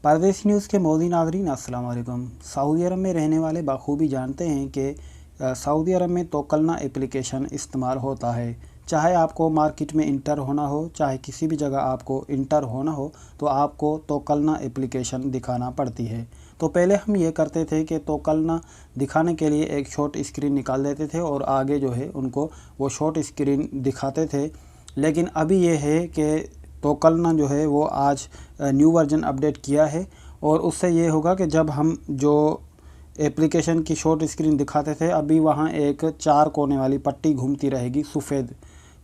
परदेश न्यूज़ के मोदी नाज़रीन अस्सलाम वालेकुम। सऊदी अरब में रहने वाले बखूबी जानते हैं कि सऊदी अरब में तोकलना एप्लीकेशन इस्तेमाल होता है। चाहे आपको मार्केट में इंटर होना हो, चाहे किसी भी जगह आपको इंटर होना हो, तो आपको तोकलना एप्लीकेशन दिखाना पड़ती है। तो पहले हम ये करते थे कि तोकलना दिखाने के लिए एक शॉर्ट स्क्रीन निकाल देते थे और आगे जो है उनको वो शॉर्ट स्क्रीन दिखाते थे। लेकिन अभी ये है कि तोकलना जो है वो आज न्यू वर्जन अपडेट किया है और उससे ये होगा कि जब हम जो एप्लीकेशन की शॉर्ट स्क्रीन दिखाते थे, अभी वहाँ एक 4 कोने वाली पट्टी घूमती रहेगी सफ़ेद।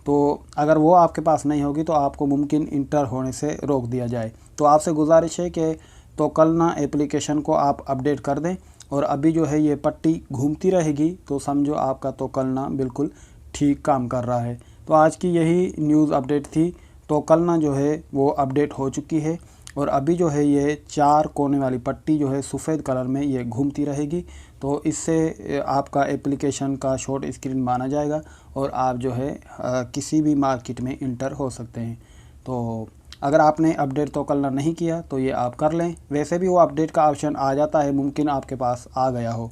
तो अगर वो आपके पास नहीं होगी तो आपको मुमकिन इंटर होने से रोक दिया जाए। तो आपसे गुजारिश है कि तोकलना एप्लीकेशन को आप अपडेट कर दें और अभी जो है ये पट्टी घूमती रहेगी तो समझो आपका तोकलना बिल्कुल ठीक काम कर रहा है। तो आज की यही न्यूज़ अपडेट थी। तोकलना जो है वो अपडेट हो चुकी है और अभी जो है ये 4 कोने वाली पट्टी जो है सफ़ेद कलर में ये घूमती रहेगी। तो इससे आपका एप्लीकेशन का शॉर्ट स्क्रीन माना जाएगा और आप जो है किसी भी मार्केट में इंटर हो सकते हैं। तो अगर आपने अपडेट तोकलना नहीं किया तो ये आप कर लें। वैसे भी वो अपडेट का ऑप्शन आ जाता है, मुमकिन आपके पास आ गया हो।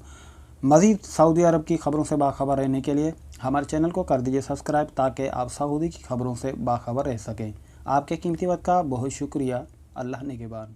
मज़ीद सऊदी अरब की ख़बरों से बाखबर रहने के लिए हमारे चैनल को कर दीजिए सब्सक्राइब, ताकि आप सऊदी की ख़बरों से बाखबर रह सकें। आपके कीमती वक्त का बहुत शुक्रिया। अल्लाह निगहबान।